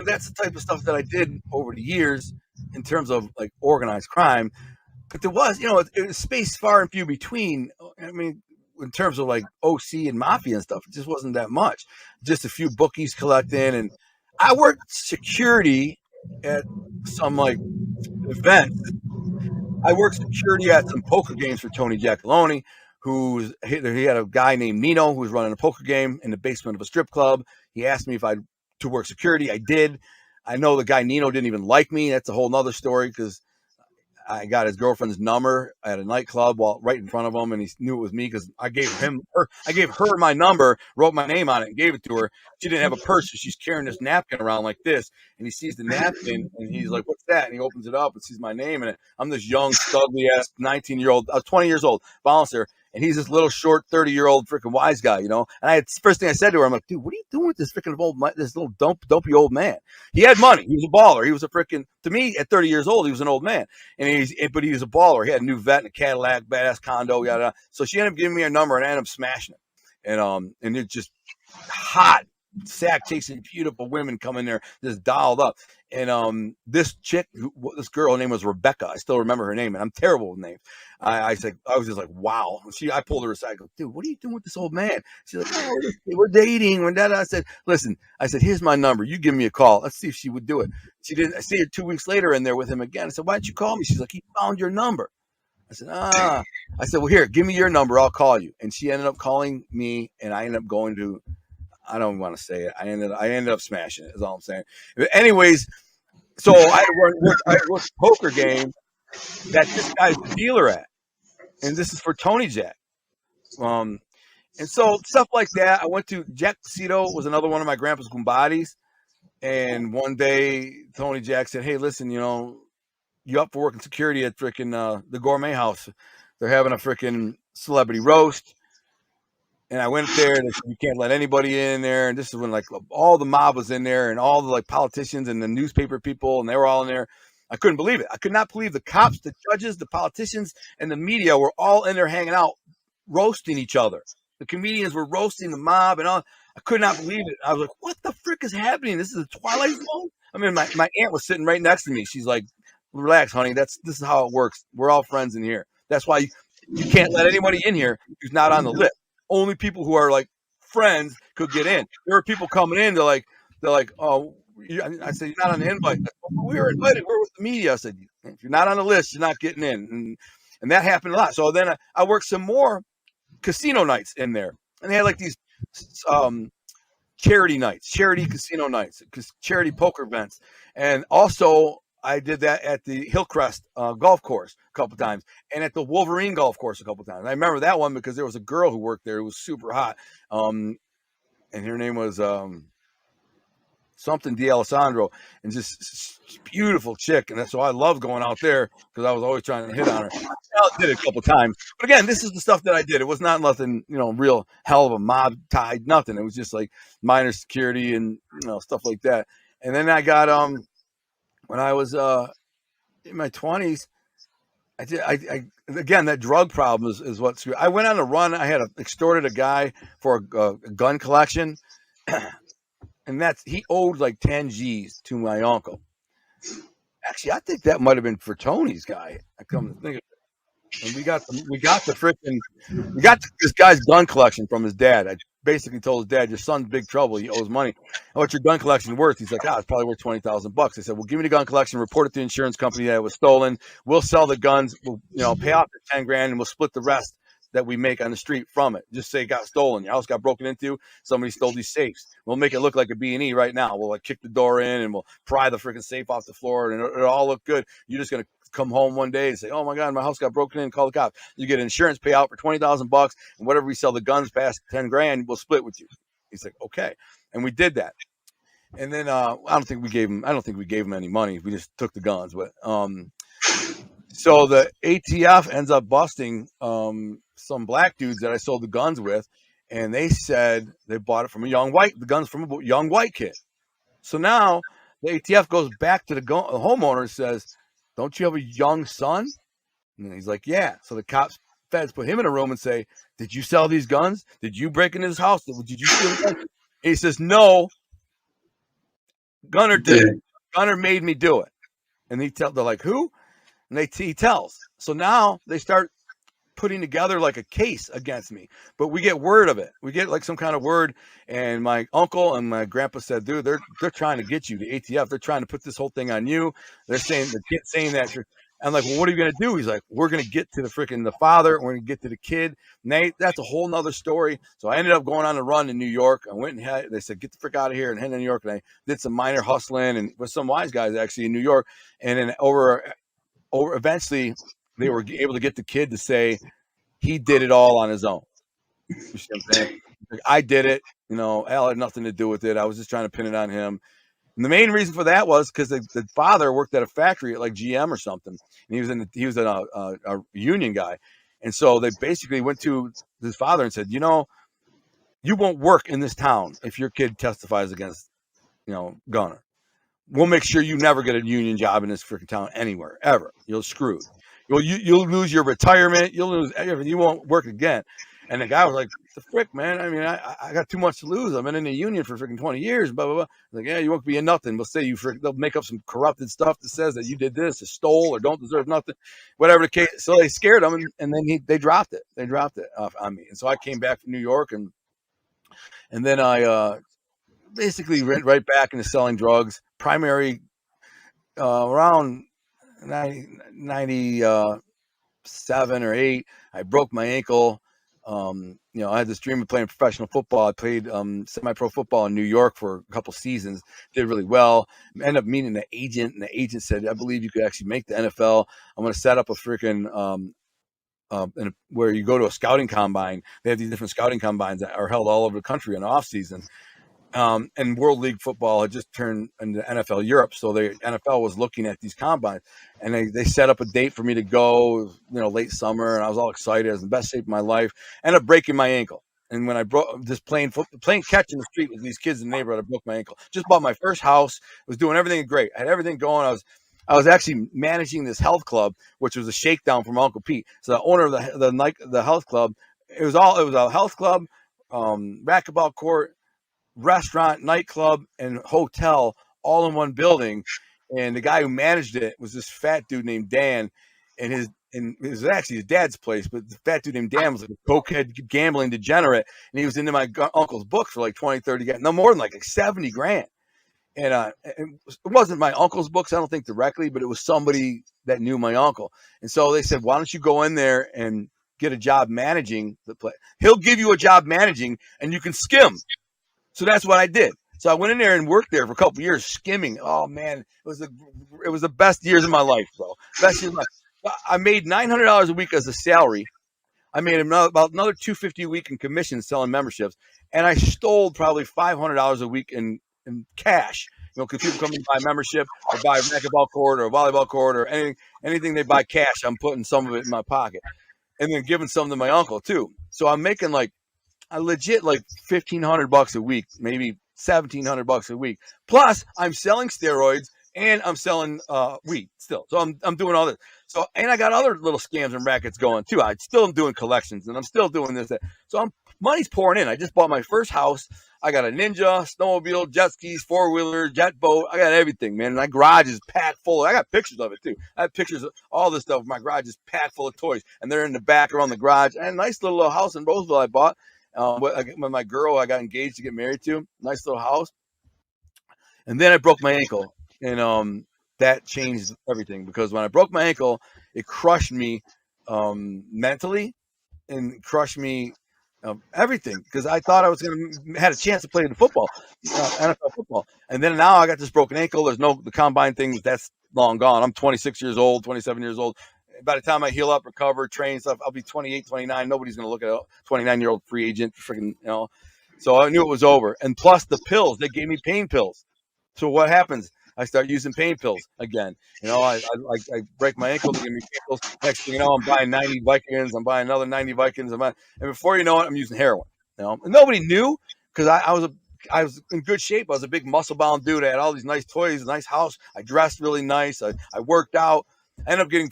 that's the type of stuff that I did over the years in terms of like organized crime. But there was it was spaced far and few between. I mean, in terms of like OC and Mafia and stuff, it just wasn't that much. Just a few bookies collecting, and I worked security at some like events. I worked security at some poker games for Tony Giacalone, he had a guy named Nino who was running a poker game in the basement of a strip club. He asked me if I'd to work security. I did. I know the guy Nino didn't even like me. That's a whole nother story, because I got his girlfriend's number at a nightclub right in front of him, and he knew it was me because I gave her my number, wrote my name on it, and gave it to her. She didn't have a purse, so she's carrying this napkin around like this, and he sees the napkin, and he's like, "What's that?" And he opens it up and sees my name in it. I'm this young, stugly-ass 19-year-old, 20-year-old bouncer, and he's this little short 30-year-old freaking wise guy, And first thing I said to her, I'm like, "Dude, what are you doing with this freaking this little dopey old man?" He had money. He was a baller. He was a freaking, to me, at 30 years old, he was an old man, but he was a baller. He had a new vet and a Cadillac, badass condo, yada yada. So she ended up giving me a number, and I ended up smashing it, and it's just hot. Sack chasing beautiful women coming there, just dialed up. And this chick, this girl, her name was Rebecca. I still remember her name, and I'm terrible with names. I was just like, wow. I pulled her aside. I go, "Dude, what are you doing with this old man?" She's like, "Oh, we're dating." I said, "Listen," I said, "here's my number. You give me a call. Let's see if she would do it." She didn't. I see her 2 weeks later in there with him again. I said, "Why didn't you call me?" She's like, "He found your number." I said, I said, "Well, here, give me your number. I'll call you." And she ended up calling me, and I ended up going to, I don't want to say it. I ended up smashing it, is all I'm saying. But anyways, so I worked a poker game that this guy's the dealer at. And this is for Tony Jack. And so stuff like that. I went to Jack Cito was another one of my grandpa's Gumbadis. And one day Tony Jack said, "Hey, listen, you up for working security at freaking the Gourmet House? They're having a freaking celebrity roast." And I went there and they said, "You can't let anybody in there." And this is when like all the mob was in there and all the like politicians and the newspaper people, and they were all in there. I couldn't believe it. I could not believe the cops, the judges, the politicians, and the media were all in there hanging out, roasting each other. The comedians were roasting the mob and all. I could not believe it. I was like, what the frick is happening? This is a Twilight Zone? I mean, my aunt was sitting right next to me. She's like, "Relax, honey. This is how it works. We're all friends in here. That's why you can't let anybody in here who's not on the list. Only people who are like friends could get in." There were people coming in. They're like, "Oh," I said, "You're not on the invite." "We were invited. We're with the media." I said, "If you're not on the list, you're not getting in." And that happened a lot. So then I worked some more casino nights in there, and they had like these charity nights, charity casino nights, charity poker events, and also I did that at the Hillcrest golf course a couple times, and at the Wolverine golf course a couple times. I remember that one because there was a girl who worked there who was super hot, and her name was something D'Alessandro, and just beautiful chick. And so I loved going out there because I was always trying to hit on her. I did it a couple times, but again, this is the stuff that I did. It was not nothing, real hell of a mob tied, nothing. It was just like minor security and stuff like that. And then I got when I was in my 20s, I again, that drug problem is what screwed. I went on a run. I had extorted a guy for a gun collection. And he owed like 10 G's to my uncle. Actually, I think that might have been for Tony's guy. I come to think of it. And we got this guy's gun collection from his dad. I basically told his dad, "Your son's big trouble. He owes money. What's your gun collection worth?" He's like, "It's probably worth $20,000." I said, "Well, give me the gun collection. Report it to the insurance company that it was stolen. We'll sell the guns. We'll pay off the 10 grand, and we'll split the rest that we make on the street from it. Just say it got stolen. Your house got broken into. Somebody stole these safes. We'll make it look like a B&E right now. We'll like kick the door in and we'll pry the freaking safe off the floor, and it'll all look good. You're just gonna come home one day and say, 'Oh my God, my house got broken in. Call the cops.' You get an insurance payout for $20,000, and whatever we sell the guns past 10 grand, we'll split with you." He's like, "Okay," and we did that. And then I don't think we gave him any money. We just took the guns, but so the ATF ends up busting some black dudes that I sold the guns with, and they said they bought it from the guns from a young white kid. So now the ATF goes back to the homeowner and says, "Don't you have a young son?" And he's like, "Yeah." So the feds put him in a room and say, "Did you sell these guns? Did you break into his house? Did you steal the guns?" And he says, "No, Gunner did it. Gunner made me do it." And they're like, "Who?" And he tells. So now they start putting together like a case against me, but we get word of it. We get like some kind of word, and my uncle and my grandpa said, "Dude, they're trying to get you. The ATF, they're trying to put this whole thing on you. They're saying that you're." I'm like, "Well, what are you gonna do?" He's like, "We're gonna get to the father. We're gonna get to the kid." And that's a whole nother story. So I ended up going on a run in New York. I went and they said, "Get the frick out of here," and head to New York. And I did some minor hustling and with some wise guys actually in New York. And then eventually they were able to get the kid to say he did it all on his own. You see what I'm saying? Like, "I did it. Al had nothing to do with it. I was just trying to pin it on him." And the main reason for that was because the father worked at a factory at like GM or something, and he was a union guy, and so they basically went to his father and said, "You won't work in this town if your kid testifies against Gunner. We'll make sure you never get a union job in this freaking town anywhere ever. You're screwed. You'll lose your retirement. You'll lose everything. You won't work again." And the guy was like, "The frick, man? I mean, I got too much to lose. I've been in the union for freaking 20 years, blah, blah, blah." Like, "Yeah, you won't be in nothing. They'll say they'll make up some corrupted stuff that says that you did this, or stole, or don't deserve nothing, whatever the case." So they scared him, and then they dropped it. They dropped it on me. And so I came back from New York, and then I basically went right back into selling drugs, primary around 97 or 8. I broke my ankle. I had this dream of playing professional football. I played semi-pro football in New York for a couple seasons. Did really well. Ended up meeting the agent, and the agent said, "I believe you could actually make the NFL. I'm going to set up a freaking where you go to a scouting combine. They have these different scouting combines that are held all over the country in the off season. And World League football had just turned into NFL Europe, so the NFL was looking at these combines, and they set up a date for me to go, late summer, and I was all excited. I was in the best shape of my life. Ended up breaking my ankle, and when I broke this playing catch in the street with these kids in the neighborhood, I broke my ankle. Just bought my first house, was doing everything great. I had everything going. I was actually managing this health club, which was a shakedown from Uncle Pete. So the owner of the health club, it was a health club, racquetball court, restaurant, nightclub, and hotel all in one building. And the guy who managed it was this fat dude named Dan, and it was actually his dad's place, but the fat dude named Dan was like a cokehead gambling degenerate, and he was into my uncle's books for like 20, 30 grand, no more than like 70 grand. And it wasn't my uncle's books, I don't think directly, but it was somebody that knew my uncle. And so they said, why don't you go in there and get a job managing the place? He'll give you a job managing, and you can skim. So that's what I did. So I went in there and worked there for a couple of years, skimming. Oh man, it was the best years of my life, bro. Best years of my life. I made $900 a week as a salary. I made about another $250 a week in commissions selling memberships, and I stole probably $500 a week in cash. Because people come and buy membership or buy a racquetball court or a volleyball court or anything they buy cash, I'm putting some of it in my pocket, and then giving some to my uncle too. So I'm making like a legit like $1,500 a week, maybe $1,700 a week. Plus, I'm selling steroids and I'm selling weed still. So I'm doing all this. So, and I got other little scams and rackets going too. I still am doing collections, and I'm still doing this. So money's pouring in. I just bought my first house. I got a Ninja, snowmobile, jet skis, four-wheeler, jet boat. I got everything, man. My garage is packed full. I got pictures of it too. I have pictures of all this stuff. My garage is packed full of toys, and they're in the back around the garage. And a nice little house in Roseville I bought. With my girl I got engaged to get married to, nice little house. And then I broke my ankle, and that changed everything, because when I broke my ankle, it crushed me mentally and crushed me everything, because I thought I was had a chance to play the football, NFL football. And then now I got this broken ankle. There's the combine thing, that's long gone. I'm 26 years old, 27 years old. By the time I heal up, recover, train stuff, I'll be 28, 29. Nobody's going to look at a 29-year-old free agent, freaking, So I knew it was over. And plus the pills, they gave me pain pills. So what happens? I start using pain pills again. I break my ankle, they give me pain pills. Next thing you know, I'm buying 90 Vicodins. I'm buying another 90 Vicodins. And before you know it, I'm using heroin. And nobody knew, because I was in good shape. I was a big muscle-bound dude. I had all these nice toys, nice house. I dressed really nice. I worked out. I ended up getting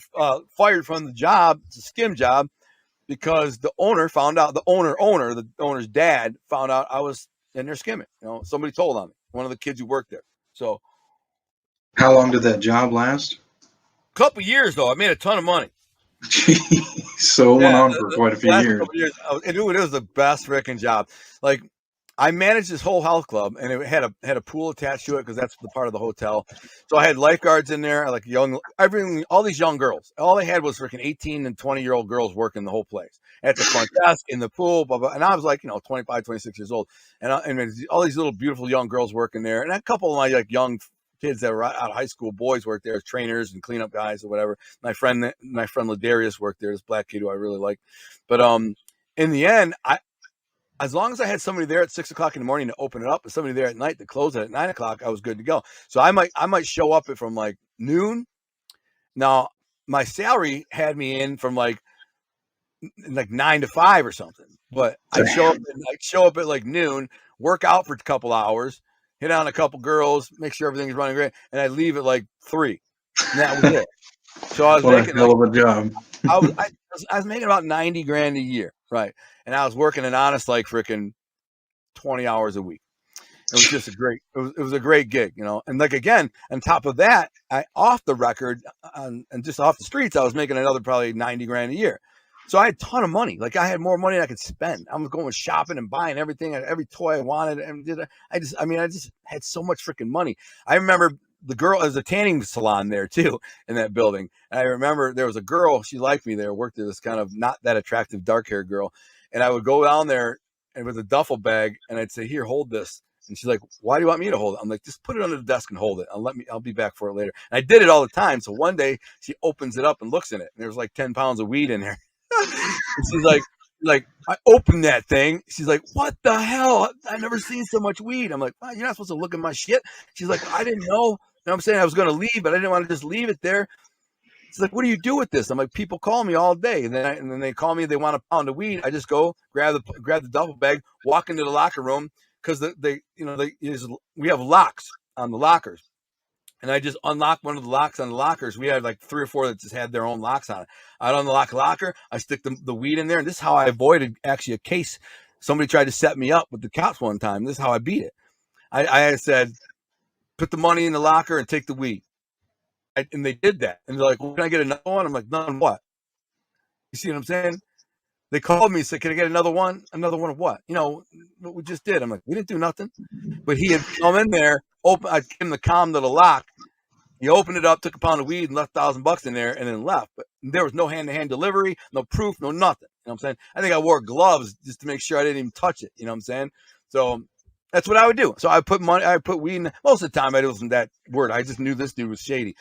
fired from the job. It's a skim job, because the owner found out. The owner's dad found out I was in there skimming. Somebody told on me. One of the kids who worked there. So, how long did that job last? A couple years though. I made a ton of money. So it went on for quite a few years. It was the best freaking job. Like, I managed this whole health club, and it had a pool attached to it, because that's the part of the hotel. So I had lifeguards in there, like all these young girls. All they had was freaking 18 and 20-year-old girls working the whole place at the front desk, in the pool, blah, blah. And I was like, 25, 26 years old, and all these little beautiful young girls working there, and a couple of my like young kids that were out of high school, boys worked there as trainers and cleanup guys or whatever. My friend Ladarius worked there, this black kid who I really liked. But in the end, as long as I had somebody there at 6 o'clock in the morning to open it up, and somebody there at night to close it at 9 o'clock, I was good to go. So I might show up from like noon. Now my salary had me in from like 9 to 5 or something, but I'd show up at like noon, work out for a couple hours, hit on a couple girls, make sure everything's running great, and I'd leave at like 3. And that was it. So I was making a hell of a job. I was making about 90 grand a year, right? And I was working an honest like freaking 20 hours a week. It was just it was a great gig, And like, again, on top of that, off the record and just off the streets, I was making another probably 90 grand a year. So I had a ton of money. Like, I had more money than I could spend. I was going shopping and buying everything, every toy I wanted. And I just had so much freaking money. I remember the girl, there's a tanning salon there too in that building. And I remember there was a girl, she liked me there, worked at this kind of not that attractive dark haired girl. And I would go down there and with a duffel bag, and I'd say, here, hold this. And she's like, why do you want me to hold it? I'm like, just put it under the desk and hold it. I'll be back for it later. And I did it all the time. So one day she opens it up and looks in it, and there's like 10 pounds of weed in there. And she's like, I opened that thing. She's like, what the hell? I've never seen so much weed. I'm like, well, you're not supposed to look at my shit. She's like, I didn't know. You know what I'm saying? I was going to leave, but I didn't want to just leave it there. She's like, what do you do with this? I'm like, people call me all day. And then they call me, they want a pound of weed. I just go grab the duffel bag, walk into the locker room, because we have locks on the lockers. And I just unlock one of the locks on the lockers. We had like 3 or 4 that just had their own locks on it. I'd unlock a locker. I stick the weed in there. And this is how I avoided actually a case. Somebody tried to set me up with the cops one time. This is how I beat it. I said, put the money in the locker and take the weed. And they did that. And they're like, well, can I get another one? I'm like, none what? You see what I'm saying? They called me and said, can I get another one? Another one of what? You know, what we just did. I'm like, we didn't do nothing. But he had come in there, I gave him the comm to the lock. He opened it up, took a pound of weed, and left $1,000 in there, and then left. But there was no hand-to-hand delivery, no proof, no nothing. You know what I'm saying? I think I wore gloves just to make sure I didn't even touch it. You know what I'm saying? So that's what I would do. So I put weed in. Most of the time, I wasn't that word. I just knew this dude was shady.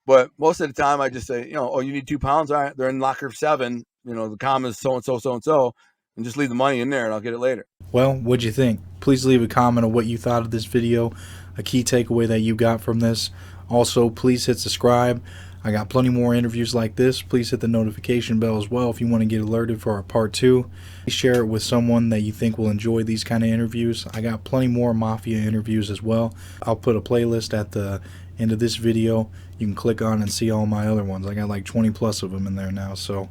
But most of the time, I just say, you know, oh, you need 2 pounds? All right, they're in locker 7. You know, the comm is so-and-so, so-and-so, and just leave the money in there, and I'll get it later. Well, what'd you think? Please leave a comment on what you thought of this video, a key takeaway that you got from this. Also, please hit subscribe. I got plenty more interviews like this. Please hit the notification bell as well if you want to get alerted for our part 2. Please share it with someone that you think will enjoy these kind of interviews. I got plenty more Mafia interviews as well. I'll put a playlist at the end of this video. You can click on and see all my other ones. I got like 20 plus of them in there now. So,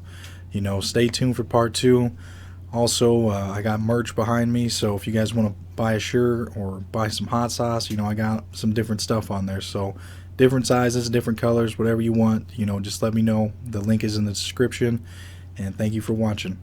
you know, stay tuned for part 2. Also, I got merch behind me, so if you guys want to buy a shirt or buy some hot sauce, you know, I got some different stuff on there. So different sizes, different colors, whatever you want, you know, just let me know. The link is in the description, and thank you for watching.